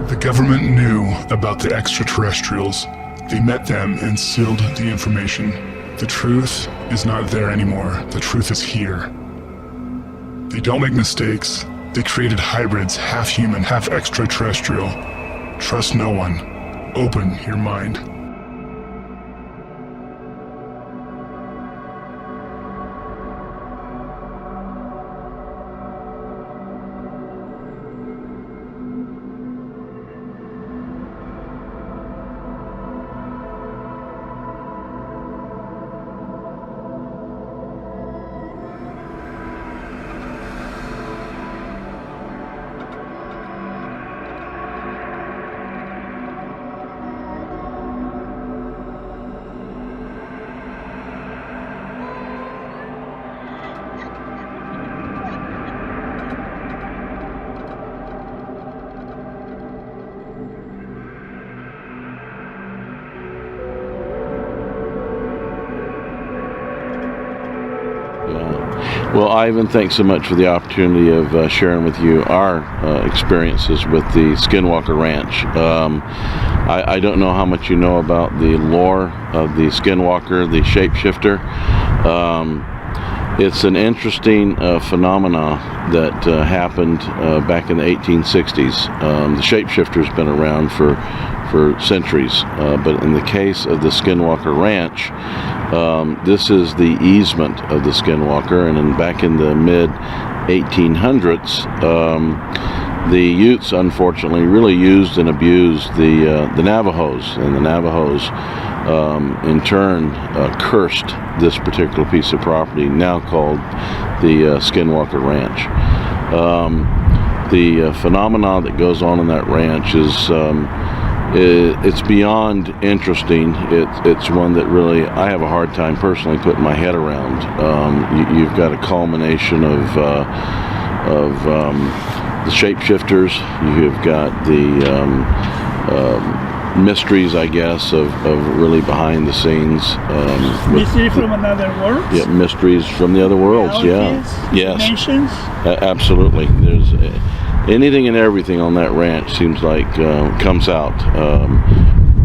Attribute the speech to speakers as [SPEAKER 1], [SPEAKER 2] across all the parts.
[SPEAKER 1] The government knew about the extraterrestrials. They met them and sealed the information. The truth is not there anymore. The truth is here. They don't make mistakes. They created hybrids, half human, half extraterrestrial. Trust no one. Open your mind.
[SPEAKER 2] Well, Ivan, thanks so much for the opportunity of sharing with you our experiences with the Skинуокър Ranch. I don't know how much you know about the lore of the Skинуокър, the shapeshifter. It's an interesting phenomena that happened back in the 1860s. The shapeshifter's been around for centuries, but in the case of the Skинуокър Ranch, this is the easement of the Skинуокър, and back in the mid 1800s, the Utes unfortunately really used and abused the Navajos, and the Navajos in turn cursed this particular piece of property, now called the Skинуокър Ranch. The phenomena that goes on in that ranch is it's beyond interesting. It's one that really I have a hard time personally putting my head around. You've got a culmination of the shapeshifters. You've got the mysteries, I guess, of really behind the scenes.
[SPEAKER 3] Mystery from another world?
[SPEAKER 2] Yeah, mysteries from the other worlds, yeah. Yes.
[SPEAKER 3] Dimensions?
[SPEAKER 2] Absolutely. There's anything and everything on that ranch seems like comes out.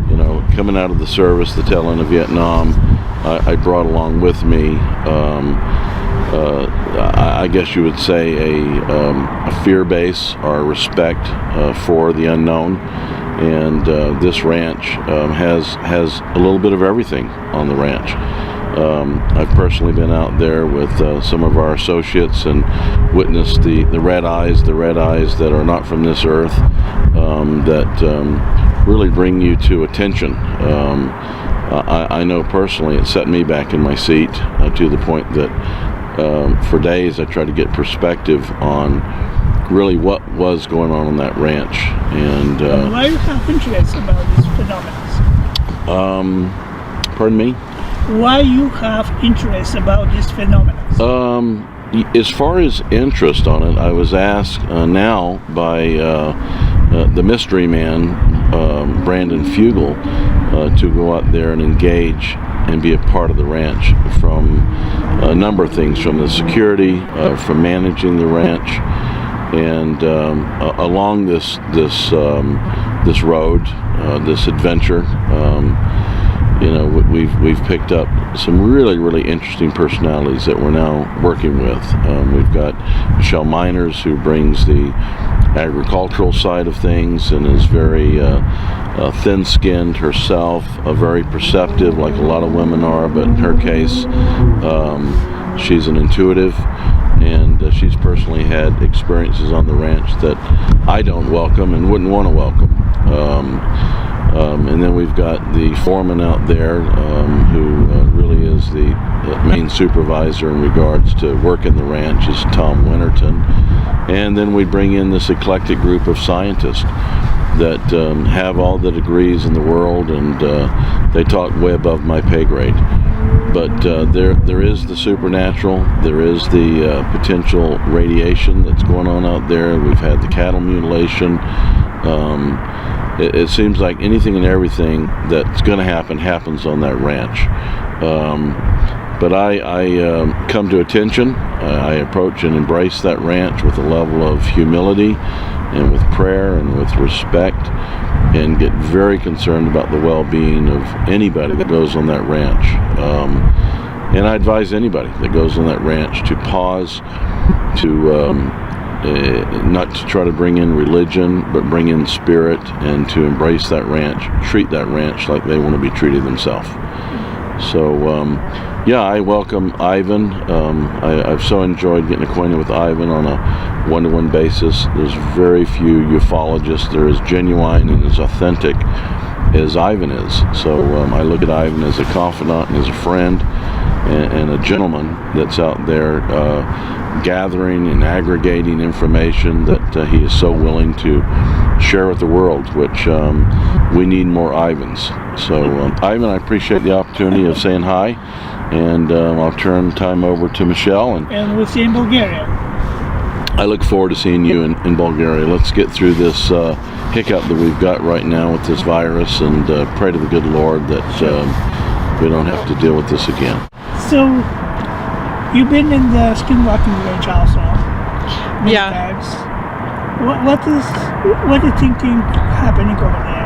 [SPEAKER 2] You know, coming out of the service, the tail end of Vietnam, I brought along with me I guess you would say a fear base or a respect for the unknown, and this ranch has a little bit of everything on the ranch. I've personally been out there with some of our associates and witnessed the red eyes that are not from this earth, that really bring you to attention. I know personally it set me back in my seat to the point that for days I tried to get perspective on really what was going on that ranch. And
[SPEAKER 3] why do you have interest about these phenomena?
[SPEAKER 2] Pardon me?
[SPEAKER 3] Why you have interest about these phenomena?
[SPEAKER 2] As far as interest on it, I was asked now by the mystery man, Brandon Fugel, to go out there and engage and be a part of the ranch from a number of things, from the security, from managing the ranch, and along this road, this adventure. You know, we've picked up some really interesting personalities that we're now working with. We've got Michelle Miners, who brings the agricultural side of things and is very thin-skinned herself, very perceptive, like a lot of women are, but in her case, she's an intuitive, and she's personally had experiences on the ranch that I don't welcome and wouldn't want to welcome. And then we've got the foreman out there who really is the main supervisor in regards to working the ranch, is Tom Winterton. And then we bring in this eclectic group of scientists that have all the degrees in the world, and they talk way above my pay grade. But there is the supernatural, there is the potential radiation that's going on out there. We've had the cattle mutilation. It seems like anything and everything that's going to happen happens on that ranch. But I come to attention. I approach and embrace that ranch with a level of humility and with prayer and with respect, and get very concerned about the well-being of anybody that goes on that ranch. And I advise anybody that goes on that ranch to pause, to not to try to bring in religion, but bring in spirit, and to embrace that ranch, treat that ranch like they want to be treated themselves. So, yeah, I welcome Ivan. I've so enjoyed getting acquainted with Ivan on a one-to-one basis. There's very few ufologists that are as genuine and as authentic as Ivan is. So I look at Ivan as a confidant and as a friend and a gentleman that's out there gathering and aggregating information that he is so willing to share with the world, which we need more Ivans. So Ivan, I appreciate the opportunity of saying hi, and I'll turn time over to Michelle.
[SPEAKER 3] And we'll see you in Bulgaria.
[SPEAKER 2] I look forward to seeing you in Bulgaria. Let's get through this hiccup that we've got right now with this virus, and pray to the good Lord that we don't have to deal with this again.
[SPEAKER 3] So, you've been in the Skinwalker Ranch also many times. What do you think happening over there?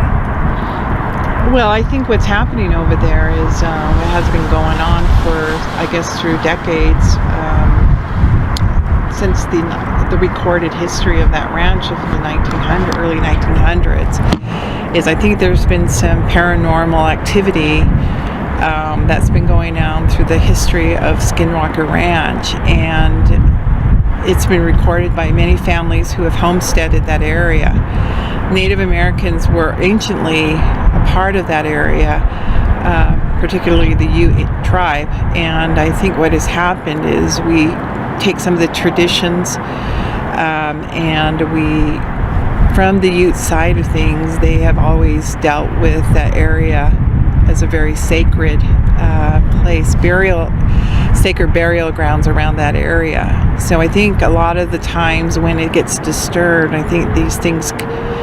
[SPEAKER 4] Well, I think what's happening over there is it has been going on for, I guess, through decades, since the recorded history of that ranch of the early 1900s. Is I think there's been some paranormal activity that's been going on through the history of Skiniokър Ranch, and it's been recorded by many families who have homesteaded that area. Native Americans were anciently a part of that area, particularly the Ute tribe, and I think what has happened is we take some of the traditions and from the Ute side of things, they have always dealt with that area as a very sacred place, sacred burial grounds around that area. So I think a lot of the times when it gets disturbed, I think these things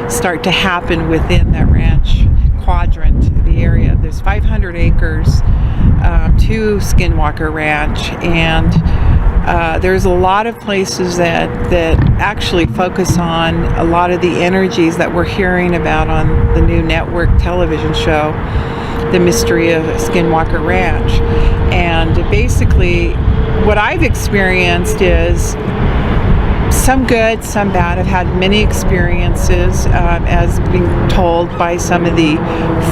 [SPEAKER 4] start to happen within that ranch quadrant, the area. There's 500 acres to Skiniokъr Ranch, and there's a lot of places that actually focus on a lot of the energies that we're hearing about on the new network television show, The Mystery of Skiniokъr Ranch. And basically what I've experienced is some good, some bad. I've had many experiences as being told by some of the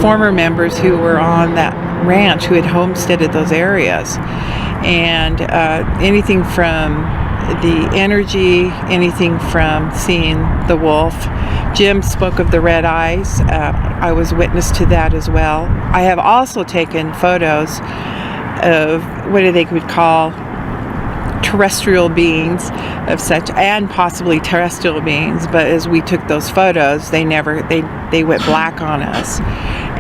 [SPEAKER 4] former members who were on that ranch, who had homesteaded those areas. And anything from the energy, anything from seeing the wolf. Jim spoke of the red eyes. I was witness to that as well. I have also taken photos of what they would call terrestrial beings of such, and possibly terrestrial beings, but as we took those photos, they went black on us.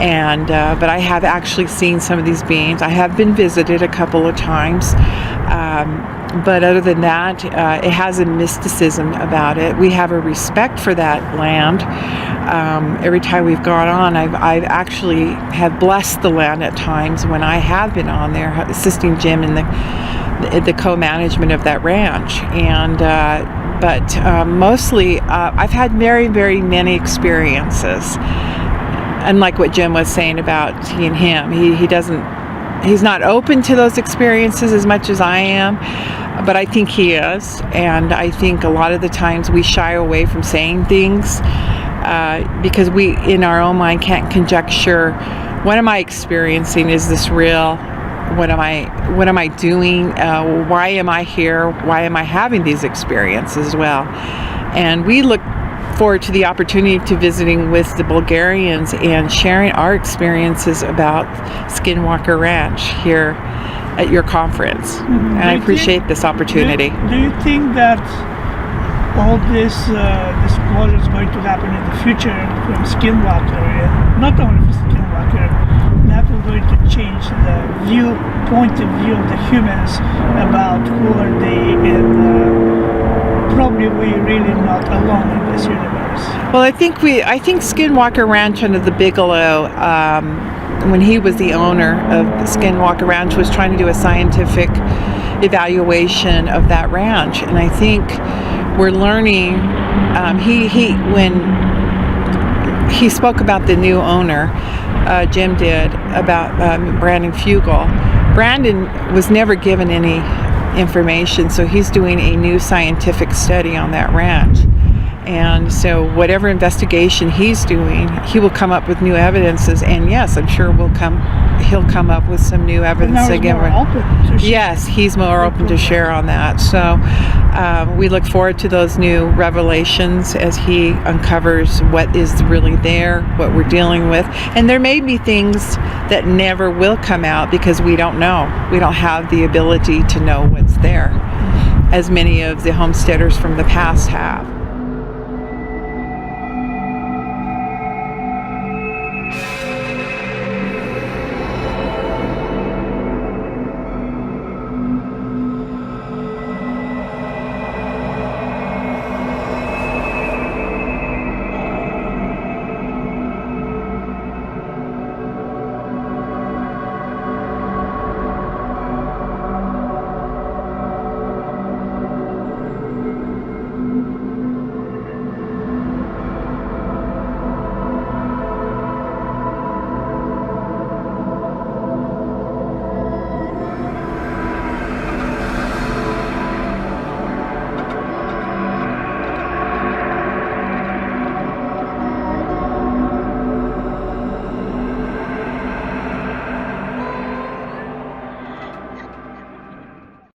[SPEAKER 4] And but I have actually seen some of these beings. I have been visited a couple of times, but other than that, it has a mysticism about it. We have a respect for that land. Every time we've gone on, I've actually have blessed the land at times when I have been on there, assisting Jim in the co-management of that ranch. And but mostly I've had very, very many experiences. Unlike what Jim was saying about he and him, he's not open to those experiences as much as I am, but I think he is. And I think a lot of the times we shy away from saying things because we, in our own mind, can't conjecture, what am I experiencing? Is this real? What am I doing? Why am I here? Why am I having these experiences as well? And we look forward to the opportunity to visiting with the Bulgarians and sharing our experiences about Skiniokър Ranch here at your conference. Mm-hmm. And I appreciate this opportunity.
[SPEAKER 3] Do you think that all this disclosure is going to happen in the future from Skiniokъr, and not only from Skiniokъr, that will going to change the point of view of the humans about who are they, and probably we're really not alone in this universe.
[SPEAKER 4] Well, I think Skiniokъr Ranch under the Bigelow when he was the owner of the Skiniokъr Ranch, was trying to do a scientific evaluation of that ranch. And I think we're learning, when he spoke about the new owner, Jim did, about Brandon Fugel. Brandon was never given any information, so he's doing a new scientific study on that ranch. And so whatever investigation he's doing, he will come up with new evidences, and yes, I'm sure he'll come up with some new evidence again. Yes, he's more open to share on that. So we look forward to those new revelations as he uncovers what is really there, what we're dealing with. And there may be things that never will come out because we don't know. We don't have the ability to know what's there, as many of the homesteaders from the past have.